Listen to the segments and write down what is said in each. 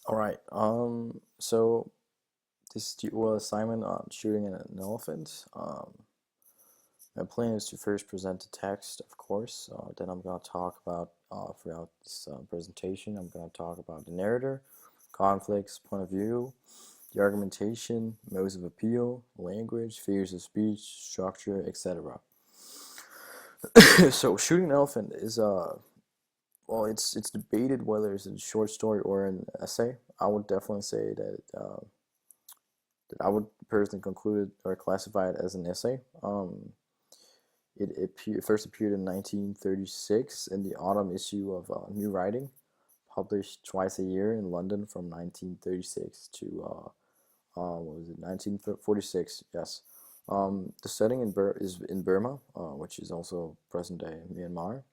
All right. So this is the oral assignment on shooting an elephant. My plan is to first present the text, of course. Then I'm gonna talk about throughout this presentation. I'm gonna talk about the narrator, conflicts, point of view, the argumentation, modes of appeal, language, figures of speech, structure, etc. So shooting an elephant is well, it's debated whether it's a short story or an essay. I would definitely say that I would personally conclude it or classify it as an essay. It first appeared in 1936 in the autumn issue of New Writing, published twice a year in London from 1936 to what was it, 1946? Yes. The setting is in Burma, which is also present day Myanmar.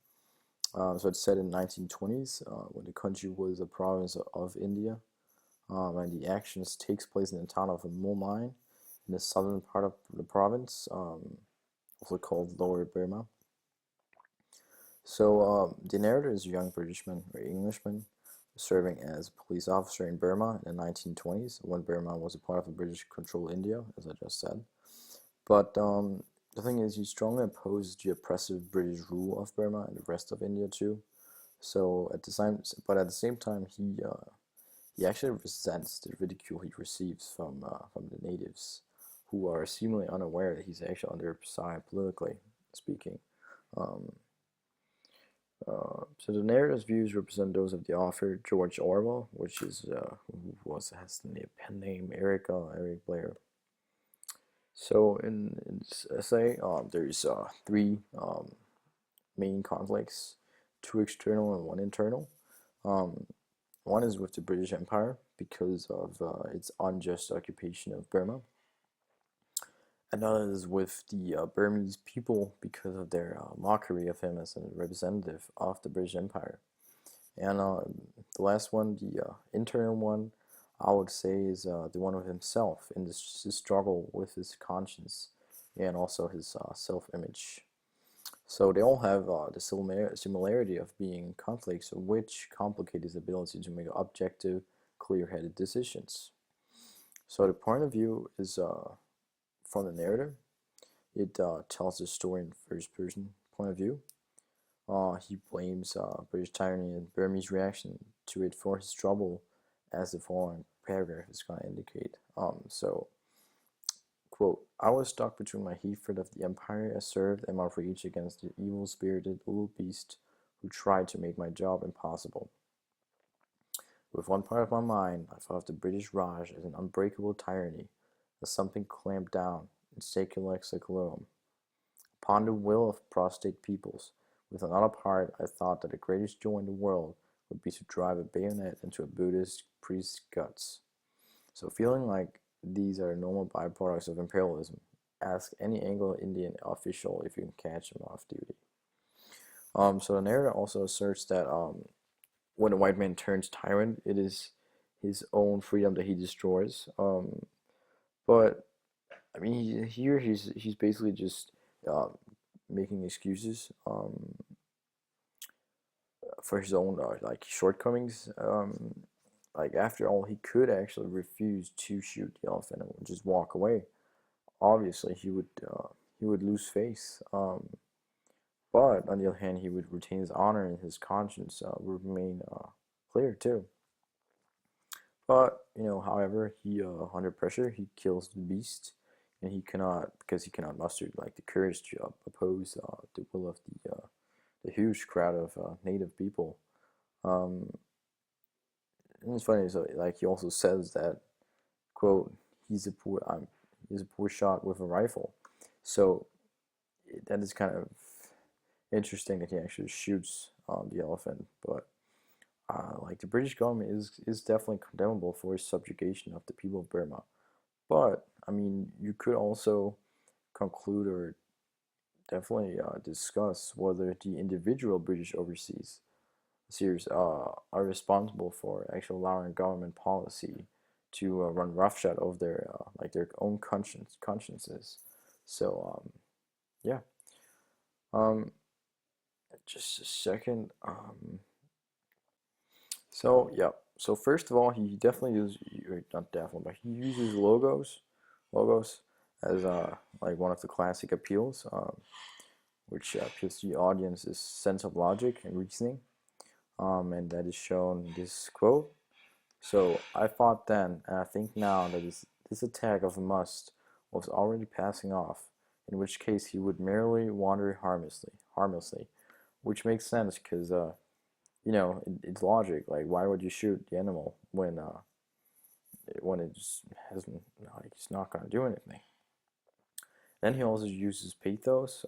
So it's set in 1920s when the country was a province of India, and the actions takes place in the town of Moulmein in the southern part of the province, also called Lower Burma. So the narrator is a young Britishman or Englishman serving as a police officer in Burma in the 1920s when Burma was a part of the British-controlled India, as I just said. But the thing is, he strongly opposed the oppressive British rule of Burma and the rest of India too. So at the same time, he actually resents the ridicule he receives from the natives, who are seemingly unaware that he's actually on their side politically speaking. Um, so the narrative's views represent those of the author George Orwell, which is has the pen name Eric Blair. So in this essay, there's three main conflicts, two external and one internal. Um, One is with the British Empire because of its unjust occupation of Burma. Another is with the Burmese people because of their mockery of him as a representative of the British Empire. And the last one, the internal one, I would say is the one with himself in his struggle with his conscience and also his self-image. So they all have the similarity of being conflicts, which complicate his ability to make objective, clear-headed decisions. So the point of view is from the narrative. It tells the story in first-person point of view. He blames British tyranny and Burmese reaction to it for his trouble, as the following paragraph is going to indicate. Quote, I was stuck between my hatred of the empire I served and my rage against the evil-spirited little beast who tried to make my job impossible. With one part of my mind, I thought of the British Raj as an unbreakable tyranny, as something clamped down and sacred like secularism upon the will of prostrate peoples. With another part, I thought that the greatest joy in the world would be to drive a bayonet into a Buddhist priest's guts. So feeling like these are normal byproducts of imperialism, ask any Anglo-Indian official if you can catch him off duty. So the narrator also asserts that when a white man turns tyrant, it is his own freedom that he destroys. But I mean, here he's basically just making excuses for his own like shortcomings. Like after all, he could actually refuse to shoot the elephant and just walk away. Obviously, he would lose face. But on the other hand, he would retain his honor and his conscience would remain clear too. But however, he under pressure he kills the beast, and he cannot muster like the courage to oppose the will of the huge crowd of native people. Um, and it's funny, so like he also says that quote he's a poor shot with a rifle, so that is kind of interesting that he actually shoots the elephant, but. Like the British government is definitely condemnable for its subjugation of the people of Burma. But I mean, you could also conclude or definitely discuss whether the individual British overseas seers are responsible for actually allowing government policy to run roughshod over their own consciences. So yeah, um, just a second. So yeah. So first of all, he definitely uses, or not definitely, but he uses logos as like one of the classic appeals, which appeals to the audience's sense of logic and reasoning, and that is shown in this quote. So I thought then, and I think now that this attack of Must was already passing off, in which case he would merely wander harmlessly, which makes sense because it's logic. Like, why would you shoot the animal when it just hasn't like it's not gonna do anything? Then he also uses pathos,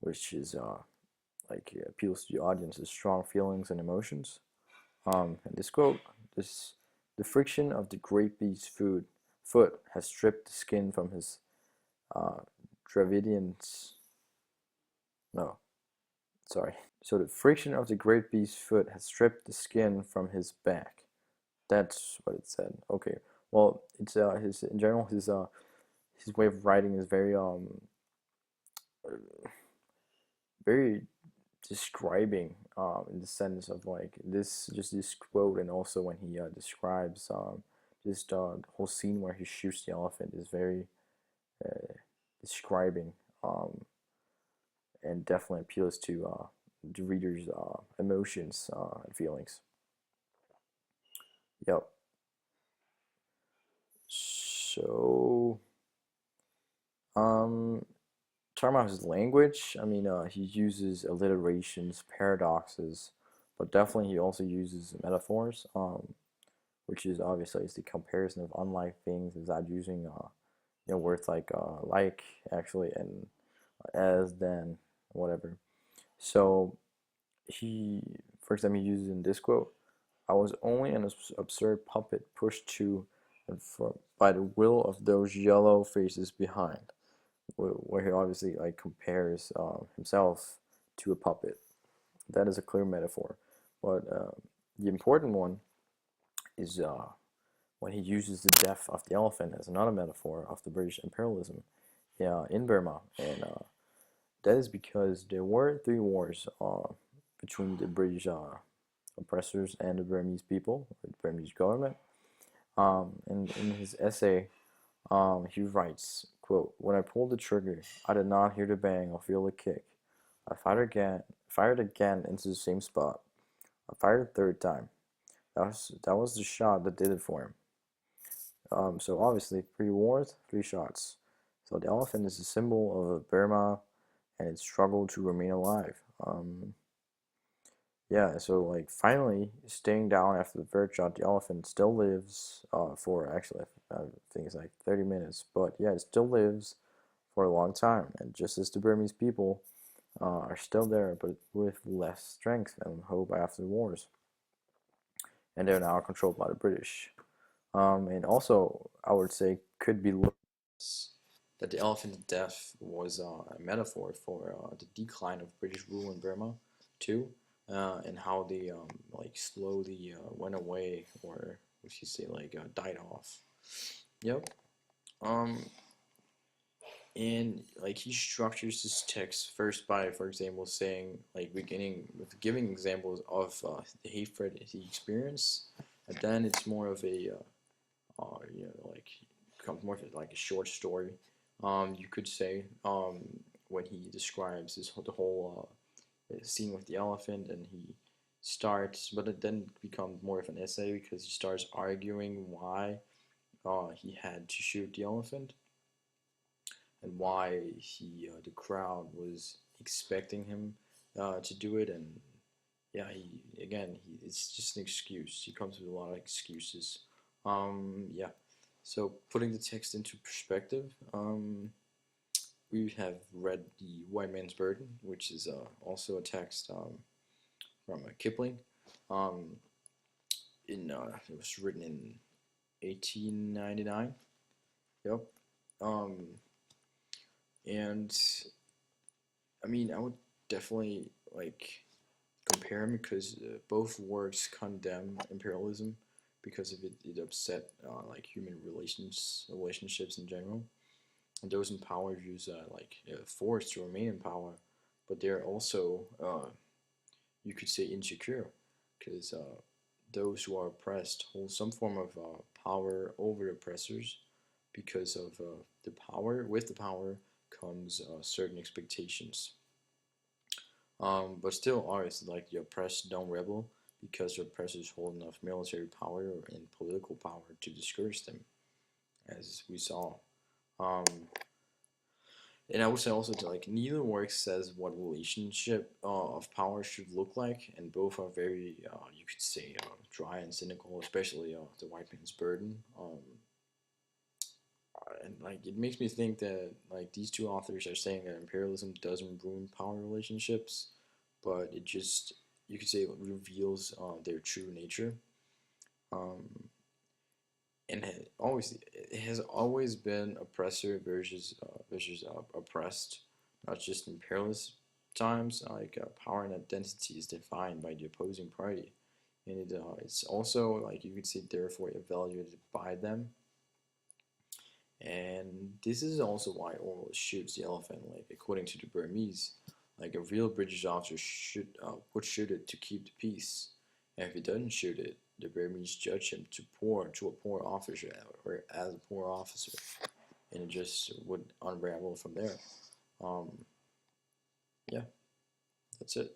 which is like appeals to the audience's strong feelings and emotions. And this quote, this the friction of the great beast's foot has stripped the skin from his uh, Dravidian's no, sorry. So the friction of the great beast's foot has stripped the skin from his back. That's what it said. Okay. Well, it's his in general his way of writing is very describing in the sense of like this quote, and also when he describes just the whole scene where he shoots the elephant is very uh, describing, um, and definitely appeals to the reader's emotions and feelings. Yep. So um talking about his language, I mean, he uses alliterations, paradoxes, but definitely he also uses metaphors, which is obviously is the comparison of unlike things without using, words like actually, and as, then, whatever. So he, for example, he uses in this quote, "I was only an absurd puppet pushed to and from by the will of those yellow faces behind." Where he obviously like compares himself to a puppet. That is a clear metaphor. But the important one is when he uses the death of the elephant as another metaphor of the British imperialism, in Burma, and that is because there were 3 wars between the British oppressors and the Burmese people, or the Burmese government. And in his essay, he writes, quote, "When I pulled the trigger, I did not hear the bang or feel the kick. I fired again into the same spot. I fired a third time. That was the shot that did it for him." So obviously, 3 wars, 3 shots. So the elephant is a symbol of Burma and its struggle to remain alive. Yeah, so like finally staying down after the third shot, the elephant still lives for actually I think it's like 30 minutes, but yeah, it still lives for a long time, and just as the Burmese people are still there, but with less strength and hope after the wars, and they're now controlled by the British. And also, I would say could be looked that the elephant's death was a metaphor for the decline of British rule in Burma, too, and how they like slowly went away, or what you say, like died off. Yep. Um, and like he structures his text first by, for example, saying like beginning with giving examples of the hatred he experienced, and then it's more of a like becomes more of like a short story. You could say, when he describes the whole scene with the elephant, and he starts, but it then becomes more of an essay because he starts arguing why he had to shoot the elephant, and why the crowd was expecting him to do it, and yeah, it's just an excuse. He comes with a lot of excuses. Yeah. So putting the text into perspective, we have read The White Man's Burden, which is also a text from Kipling. Um, it was written in 1899. Yep. Um, and I mean, I would definitely like compare them because both works condemn imperialism because of it upset like human relationships in general. And those in power use force to remain in power, but they're also you could say insecure because those who are oppressed hold some form of power over oppressors because of the power. With the power comes certain expectations. But still, always like the oppressed don't rebel because the oppressors hold enough military power and political power to discourage them, as we saw. Um, and I would say also to like neither work says what relationship of power should look like, and both are very you could say dry and cynical, especially the white man's burden. And like it makes me think that like these two authors are saying that imperialism doesn't ruin power relationships, but it just you could say it reveals their true nature. Um, and it has always been oppressor versus oppressed, not just imperialist times. Like power and identity is defined by the opposing party, and it's also like you could say therefore evaluated by them. And this is also why Orwell shoots the elephant. Like according to the Burmese, like a real British officer should would shoot it to keep the peace, and if he doesn't shoot it, the Burmese judge him to a poor officer or as a poor officer, and it just would unravel from there. Um, yeah, that's it.